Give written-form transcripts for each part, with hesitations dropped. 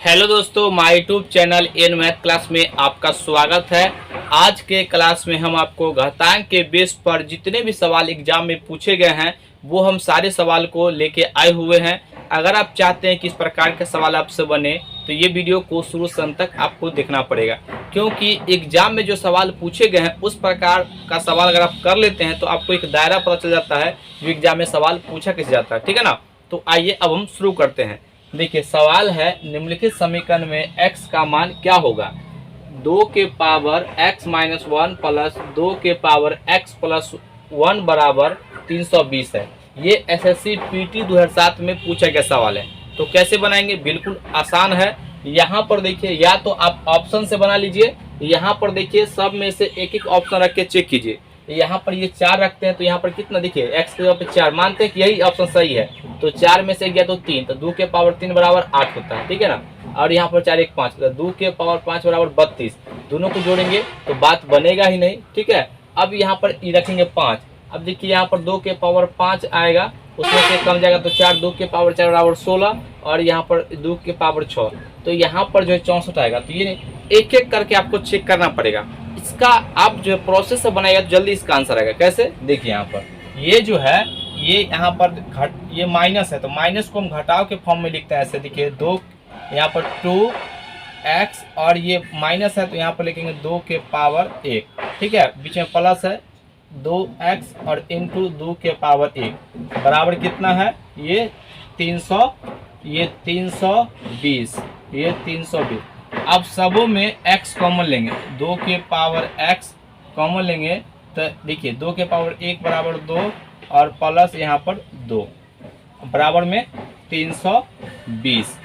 Hello दोस्तों, my YouTube channel N math class में आपका स्वागत है। आज के क्लास में हम आपको घातांक के बेस पर जितने भी सवाल एग्जाम में पूछे गए हैं वो हम सारे सवाल को लेके आए हुए हैं। अगर आप चाहते हैं कि इस प्रकार के सवाल आपसे बने तो ये वीडियो को शुरू से अंत तक आपको देखना पड़ेगा, क्योंकि एग्जाम में जो सवाल पूछे गए हैं उस प्रकार का सवाल अगर आप कर लेते हैं तो आपको एक दायरा पता चल जाता है जो एग्जाम में सवाल पूछा कैसे जाता है। ठीक है ना। तो आइए अब हम शुरू करते हैं। देखिए, सवाल है निम्नलिखित समीकरण में x का मान क्या होगा। 2 के पावर x माइनस 1 प्लस 2 के पावर x प्लस 1 बराबर 320 है। ये एसएससी पीटी 2007 में पूछा गया सवाल है। तो कैसे बनाएंगे, बिल्कुल आसान है। यहाँ पर देखिए, या तो आप ऑप्शन से बना लीजिए, यहाँ पर देखिए सब में से एक एक ऑप्शन रख के चेक कीजिए। यहाँ पर ये 4 रखते हैं तो यहाँ पर कितना, देखिए x के जगह पे 4 मानते हैं कि यही ऑप्शन सही है। तो 4 में से गया तो 3, तो 2 के पावर 3 बराबर 8 होता है। ठीक है ना। और यहाँ पर 4 1 5, तो 2 के पावर 5 बराबर 32। दोनों को जोड़ेंगे तो बात बनेगा ही नहीं। ठीक है। अब यहाँ पर रखेंगे 5। अब देखिए यहाँ पर 2 के पावर 5 आएगा, उसमें से कम जाएगा तो 4, 2 के पावर 4 बराबर 16 और यहाँ पर 2 के पावर 6, तो यहाँ पर जो है 64 आएगा। तो ये एक एक करके आपको चेक करना पड़ेगा। इसका आप जो है प्रोसेस से बनाएगा तो जल्दी इसका आंसर आएगा। कैसे, देखिए यहाँ पर ये जो है ये यहाँ पर ये माइनस है तो माइनस को हम घटाव के फॉर्म में लिखते हैं ऐसे। देखिए 2 यहाँ पर 2x और ये माइनस है तो यहाँ पर लिखेंगे 2 के पावर 1। ठीक है, बीच में प्लस है 2x और इंटू 2 के पावर 1 बराबर कितना है, ये 300, ये 320, ये 320। अब सबों में x कॉमन लेंगे, 2 के पावर x कॉमन लेंगे तो देखिए 2 के पावर 1 बराबर 2 और प्लस यहाँ पर 2 बराबर में 320।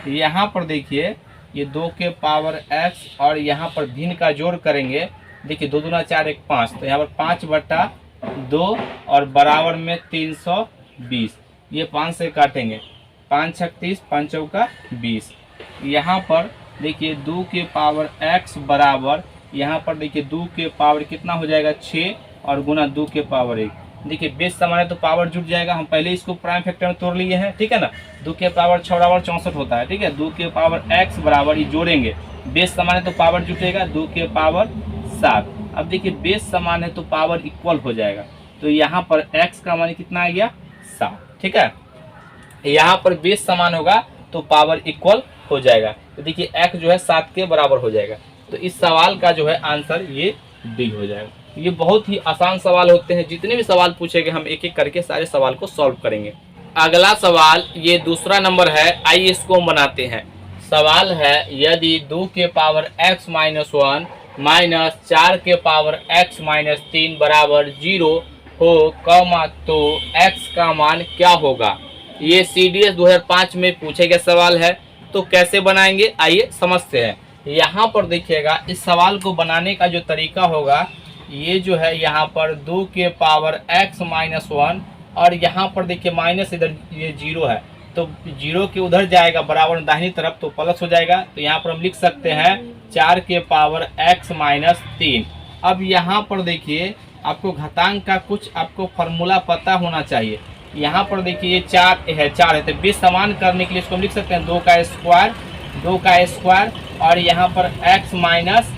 यहाँ पर देखिए ये 2 के पावर x और यहाँ पर भिन्न का जोड़ करेंगे। देखिए 2 दूना 4 1 5, तो यहाँ पर 5/2 और बराबर में 320। ये 5 से काटेंगे, 5 6 30, 5 चौका 20। यहाँ पर देखिए 2 के पावर x बराबर, यहाँ पर देखिए 2 के पावर कितना हो जाएगा 6 और गुना 2 के पावर 1। देखिए बेस समान है तो पावर जुट जाएगा, हम पहले इसको प्राइम फैक्टर में तोड़ लिए हैं। ठीक है ना। 2 के पावर 6 बराबर 64 होता है। ठीक है, 2 के पावर x बराबर ये जोड़ेंगे, बेस समान है तो पावर जुटेगा 2 के पावर 7। अब देखिए बेस समान है तो पावर इक्वल हो जाएगा, तो यहाँ पर x का मान कितना आ गया 7। ठीक है, यहाँ पर बेस समान होगा तो पावर इक्वल हो जाएगा। तो देखिए x जो है 7 के बराबर हो जाएगा। तो इस सवाल का जो है आंसर ये डी हो जाएगा। ये बहुत ही आसान सवाल होते हैं, जितने भी सवाल पूछेंगे हम एक एक करके सारे सवाल को सॉल्व करेंगे। अगला सवाल ये दूसरा नंबर है, आइए इसको हम बनाते हैं। सवाल है यदि 2 के पावर x माइनस 1 माइनस 4 के पावर x माइनस 3 बराबर 0 हो कॉमा तो x का मान क्या होगा। ये CDS 2005 में पूछे गए सवाल है। तो कैसे बनाएंगे आइए समझते हैं। यहाँ पर देखिएगा इस सवाल को बनाने का जो तरीका होगा, ये जो है यहाँ पर 2 के पावर x माइनस 1 और यहाँ पर देखिए माइनस इधर ये 0 है तो 0 के उधर जाएगा बराबर दाहिनी तरफ तो प्लस हो जाएगा। तो यहाँ पर हम लिख सकते हैं 4 के पावर x माइनस 3। अब यहाँ पर देखिए आपको घातांक का कुछ आपको फार्मूला पता होना चाहिए। यहाँ पर देखिए ये 4 है तो बेस समान करने के लिए इसको हम लिख सकते हैं 2 का स्क्वायर और यहाँ पर x माइनस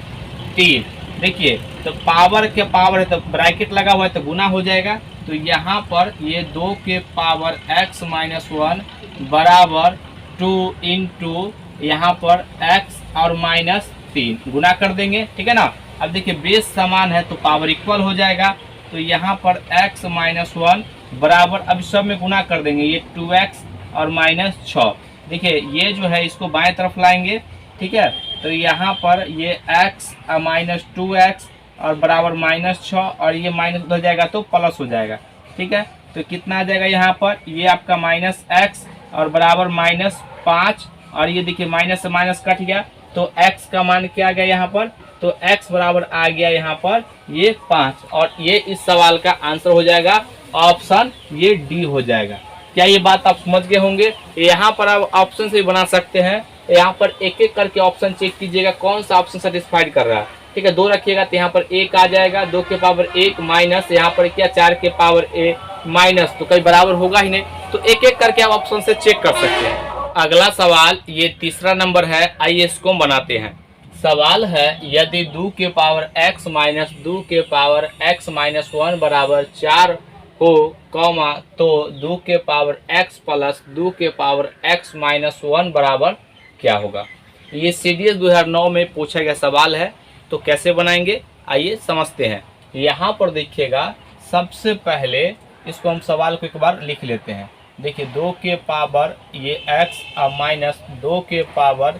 3। देखिए तो पावर के पावर है तो ब्रैकेट लगा हुआ है तो गुना हो जाएगा। तो यहाँ पर ये 2 के पावर x माइनस 1 बराबर 2 इंटू यहाँ पर x और माइनस 3 गुना कर देंगे। ठीक है ना। अब देखिए बेस समान है तो पावर इक्वल हो जाएगा। तो यहाँ पर x माइनस 1 बराबर, अब सब में गुना कर देंगे, ये 2x और माइनस 6। देखिए ये जो है इसको बाएं तरफ लाएंगे। ठीक है, तो यहाँ पर ये x माइनस 2x और बराबर माइनस 6 और ये माइनस हो जाएगा तो प्लस हो जाएगा। ठीक है, तो कितना आ जाएगा यहाँ पर, ये आपका माइनस x और बराबर माइनस 5 और ये देखिए माइनस से माइनस कट गया तो x का मान क्या आ गया यहाँ पर, तो x बराबर आ गया यहाँ पर ये 5 और ये इस सवाल का आंसर हो जाएगा ऑप्शन ये डी हो जाएगा। क्या ये बात आप समझ गए होंगे। यहाँ पर आप ऑप्शन से भी बना सकते हैं। यहाँ पर एक एक करके ऑप्शन चेक कीजिएगा कौन सा ऑप्शन सेटिस्फाइड कर रहा है। ठीक है, 2 रखिएगा तो यहाँ पर 1 आ जाएगा, 2 के पावर 1 माइनस यहाँ पर क्या 4 के पावर 1 माइनस, तो कहीं बराबर होगा ही नहीं। तो एक एक करके आप ऑप्शन से चेक कर सकते हैं। अगला सवाल ये तीसरा नंबर है, आइए इसको हम बनाते हैं। सवाल है यदि 2 के पावर x माइनस 2 के पावर x माइनस 1 बराबर 4 हो कॉमा तो 2 के पावर x प्लस 2 के पावर x माइनस 1 बराबर क्या होगा। ये CDS 2009 में पूछा गया सवाल है। तो कैसे बनाएंगे आइए समझते हैं। यहाँ पर देखिएगा, सबसे पहले इसको हम सवाल को एक बार लिख लेते हैं। देखिए 2 के पावर ये x माइनस 2 के पावर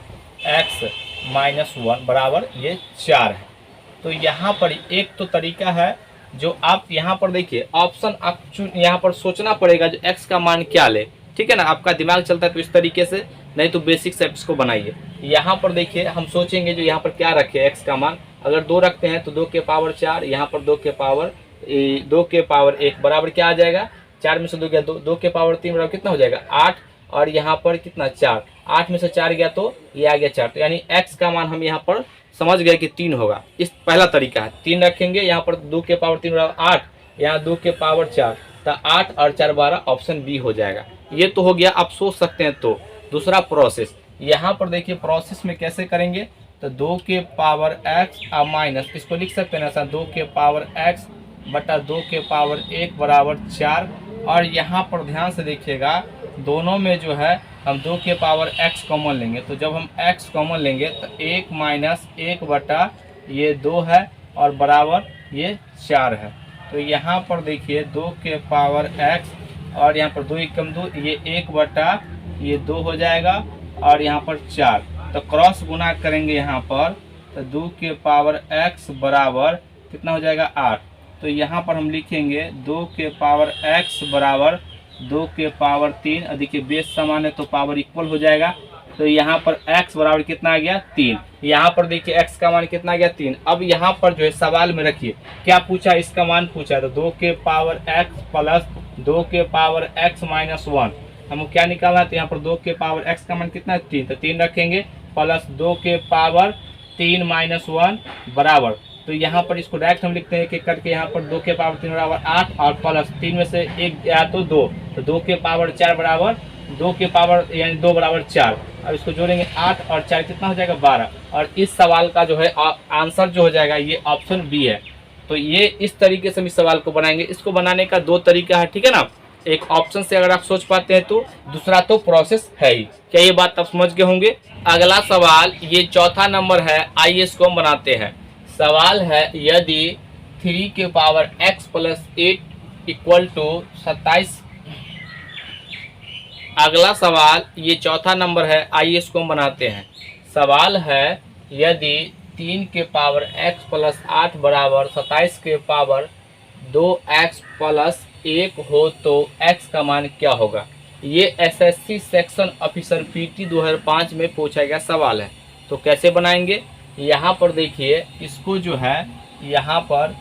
x माइनस 1 बराबर ये 4 है। तो यहाँ पर एक तो तरीका है जो आप यहाँ पर देखिए ऑप्शन आप यहाँ पर सोचना पड़ेगा जो x का मान क्या ले, ठीक है ना। आपका दिमाग चलता है तो इस तरीके से, नहीं तो बेसिक से इसको बनाइए। यहाँ पर देखिए हम सोचेंगे जो यहाँ पर क्या रखे x का मान, अगर 2 रखते हैं तो 2 के पावर 4, यहाँ पर 2 के पावर 1 बराबर क्या आ जाएगा, 4 में से 2 गया 2 के पावर 3 बराबर कितना हो जाएगा 8, और यहाँ पर कितना 4, 8 में से 4 गया तो ये आ गया 4। तो यानी x का मान हम यहाँ पर समझ गए कि 3 होगा। इस पहला तरीका है, 3 रखेंगे, यहाँ पर 2 के पावर 3 बराबर 8, यहाँ 2 के पावर 4, तो 8 और 4 12, ऑप्शन बी हो जाएगा। ये तो हो गया, आप सोच सकते हैं। तो दूसरा प्रोसेस, यहाँ पर देखिए प्रोसेस में कैसे करेंगे, तो 2 के पावर x माइनस, इसको लिख सकते हैं ना 2 के पावर x बटा 2 के पावर 1 बराबर 4। और यहाँ पर ध्यान से देखिएगा, दोनों में जो है हम 2 के पावर x कॉमन लेंगे। तो जब हम x कॉमन लेंगे तो 1 माइनस 1 बटा ये 2 है और बराबर ये 4 है। तो यहाँ पर देखिए 2 के पावर x और यहाँ पर 2 एकम 2, ये 1 बटा ये 2 हो जाएगा और यहाँ पर 4। तो क्रॉस गुना करेंगे यहाँ पर, तो 2 के पावर x बराबर कितना हो जाएगा 8। तो यहाँ पर हम लिखेंगे 2 के पावर x बराबर 2 के पावर 3, देखिए बेस समान है तो पावर इक्वल हो जाएगा। तो यहाँ पर x बराबर कितना आ गया 3। यहाँ पर देखिए x का मान कितना आ गया 3। अब यहाँ पर जो है सवाल में रखिए क्या पूछा, इसका मान पूछा, तो 2 के पावर x प्लस 2 के पावर x माइनस 1 हमको क्या निकालना है। तो यहाँ पर 2 के पावर x का मान कितना है 3, तो 3 रखेंगे प्लस 2 के पावर 3 माइनस 1 बराबर, तो यहाँ पर इसको डायरेक्ट हम लिखते हैं कि करके यहाँ पर 2 के पावर 3 बराबर 8 और प्लस 3 में से 1 गया तो 2, तो 2 के पावर 4 बराबर 2 के पावर यानी 2 बराबर 4। अब इसको जोड़ेंगे 8 और 4 कितना हो जाएगा 12। और इस सवाल का जो है आंसर जो हो जाएगा ये ऑप्शन बी है। तो ये इस तरीके से हम इस सवाल को बनाएंगे। इसको बनाने का 2 तरीका है, ठीक है ना। एक ऑप्शन से अगर आप सोच पाते हैं तो, दूसरा तो प्रोसेस है ही। क्या ये बात आप समझ गए होंगे। अगला सवाल ये चौथा नंबर है, आइए इसको हम बनाते हैं। सवाल है यदि 3 के power x plus 8 equal to 27। अगला सवाल ये चौथा नंबर है, आइए इसको हम बनाते हैं। सवाल है यदि 3 के पावर x प्लस 8 बराबर 27 के पावर 2x प्लस 1 हो तो x का मान क्या होगा। ये SSC सेक्शन ऑफिसर PT 2005 में पूछा गया सवाल है। तो कैसे बनाएंगे, यहाँ पर देखिए इसको जो है यहाँ पर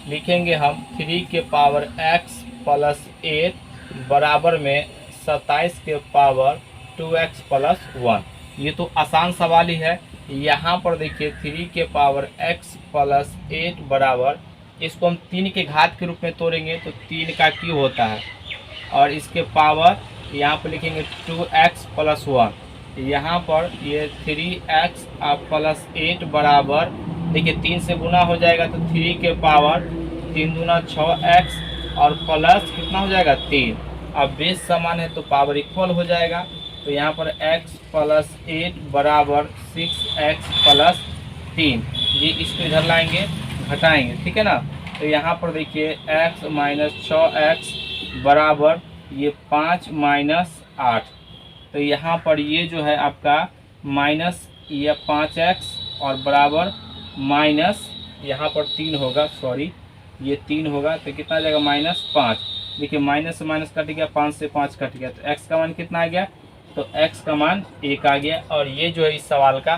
लिखेंगे हम 3 के पावर x प्लस 8 बराबर में 27 के पावर 2x प्लस 1। ये तो आसान सवाल ही है। यहाँ पर देखिए 3 के पावर x प्लस 8 बराबर, इसको हम 3 के घात के रूप में तोड़ेंगे तो 3 का क्यूब होता है, और इसके पावर यहाँ पर लिखेंगे 2x प्लस 1। यहाँ पर ये 3x प्लस 8 बराबर, देखिए 3 से गुना हो जाएगा तो 3 के पावर 3 दूना 6x और प्लस कितना हो जाएगा 3। अब बेस समान है तो पावर इक्वल हो जाएगा। तो यहाँ पर x प्लस 8 बराबर 6x प्लस 3, ये इसको इधर लाएंगे घटाएंगे, ठीक है ना। तो यहाँ पर देखिए x माइनस 6x बराबर ये 5 माइनस 8। तो यहाँ पर ये जो है आपका माइनस ये 5x और बराबर माइनस यहाँ पर 3 होगा, सॉरी ये 3 होगा, तो कितना आ जाएगा माइनस 5। देखिए माइनस से माइनस कट गया, 5 से 5 कट गया, तो x का मान कितना आ गया, तो x का मान 1 आ गया। और ये जो है इस सवाल का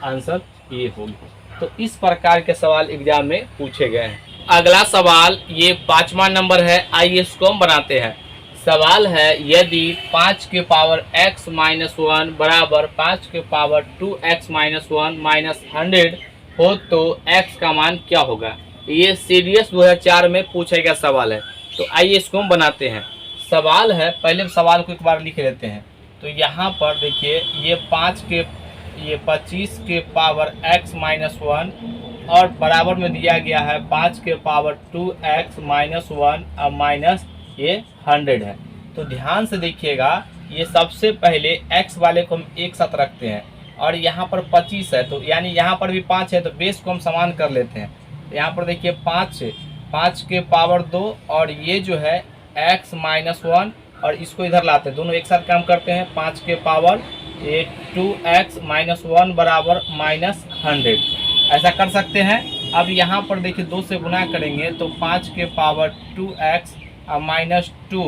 आंसर ये होगा। तो इस प्रकार के सवाल एग्जाम में पूछे गए हैं। अगला सवाल ये 5वां नंबर है, आइए इसको हम बनाते हैं। सवाल है यदि 5 के पावर x माइनस 1 बराबर 5 के पावर 2x माइनस 1 माइनस 100 हो तो x का मान क्या होगा। ये CDS 2004 में पूछा गया सवाल है। तो आइए इसको हम बनाते हैं। सवाल है, पहले सवाल को एक बार लिख लेते हैं। तो यहाँ पर देखिए ये 25 के पावर x माइनस 1 और बराबर में दिया गया है 5 के पावर 2x माइनस 1 और माइनस ये 100 है। तो ध्यान से देखिएगा, ये सबसे पहले x वाले को हम एक साथ रखते हैं और यहाँ पर 25 है, तो यानी यहाँ पर भी 5 है, तो बेस को हम समान कर लेते हैं। यहाँ पर देखिए 5 के पावर 2 और ये जो है x माइनस 1 और इसको इधर लाते हैं, दोनों एक साथ काम करते हैं। 5 के पावर 2x माइनस 1 बराबर माइनस 100, ऐसा कर सकते हैं। अब यहाँ पर देखिए 2 से गुना करेंगे तो 5 के पावर 2x माइनस 2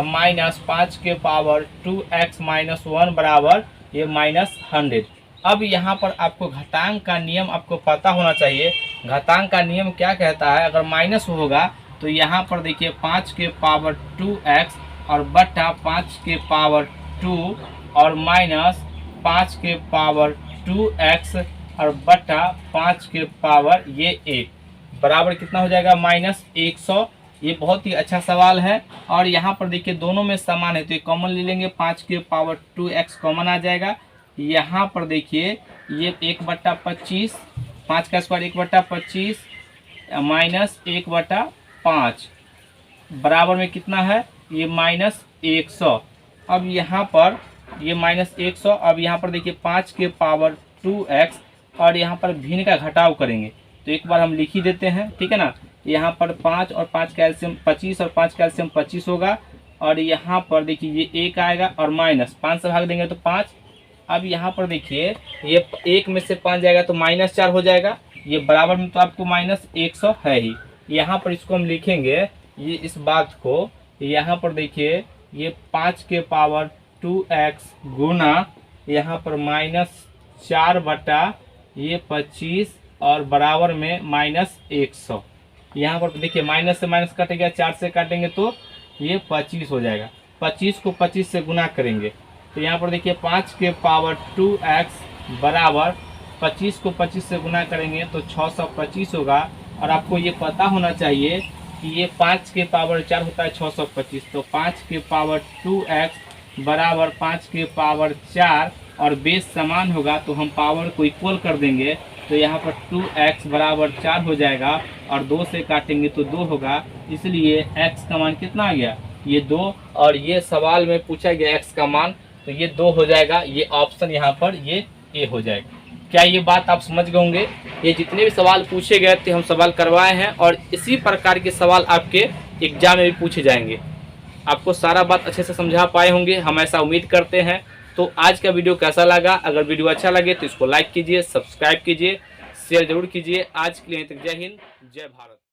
माइनस 5 के पावर 2x माइनस 1 बराबर ये माइनस 100। अब यहाँ पर आपको घातांक का नियम आपको पता होना चाहिए। घातांक का नियम क्या कहता है, अगर माइनस होगा तो यहाँ पर देखिए 5 के पावर 2x और बटा 5 के पावर 2 और माइनस 5 के पावर 2x और बटा 5 के पावर ये 1 बराबर कितना हो जाएगा, माइनस 100। ये बहुत ही अच्छा सवाल है। और यहाँ पर देखिए दोनों में समान है तो ये कॉमन ले लेंगे, 5 के पावर 2x कॉमन आ जाएगा। यहाँ पर देखिए ये 1/25, 5 का स्क्वायर 1/25 माइनस 1/5 बराबर में कितना है, ये माइनस 100। अब यहाँ पर ये माइनस 100। अब यहाँ पर देखिए 5 के पावर 2x और यहाँ पर भिन्न का घटाव करेंगे तो एक बार हम लिख ही देते हैं, ठीक है ना। यहाँ पर 5 और 5 का एलसीएम 25 और 5 का एलसीएम 25 होगा। और यहाँ पर देखिए ये 1 आएगा और माइनस 5 से भाग देंगे तो 5। अब यहाँ पर देखिए ये 1 में से 5 जाएगा तो माइनस 4 हो जाएगा, ये बराबर में तो आपको माइनस 100 है ही। यहाँ पर इसको हम लिखेंगे ये इस बात को, यहाँ पर देखिए ये 5 के पावर 2x गुना यहाँ पर माइनस 4 बटा ये 25 और बराबर में माइनस 100। यहाँ पर देखिए माइनस से माइनस कटेगा, 4 से काटेंगे तो ये 25 हो जाएगा। 25 को 25 से गुना करेंगे तो यहाँ पर देखिए 5 के पावर 2x बराबर 25 को 25 से गुना करेंगे तो 625 होगा। और आपको ये पता होना चाहिए कि ये 5 के पावर 4 होता है 625, तो 5 के पावर 2x बराबर 5 के पावर 4 और बेस समान होगा तो हम पावर को इक्वल कर देंगे तो यहाँ पर 2x बराबर 4 हो जाएगा और 2 से काटेंगे तो 2 होगा, इसलिए x का मान कितना आ गया, ये 2। और ये सवाल में पूछा गया x का मान तो ये 2 हो जाएगा, ये ऑप्शन यहाँ पर ये A हो जाएगा। क्या ये बात आप समझ गए होंगे। ये जितने भी सवाल पूछे गए थे हम सवाल करवाए हैं और इसी प्रकार के सवाल आपके एग्जाम में भी पूछे जाएंगे। आपको सारा बात अच्छे से समझा पाए होंगे, हम ऐसा उम्मीद करते हैं। तो आज का वीडियो कैसा लगा, अगर वीडियो अच्छा लगे तो इसको लाइक कीजिए, सब्सक्राइब कीजिए, शेयर जरूर कीजिए। आज के लिए तक जय हिंद, जय भारत।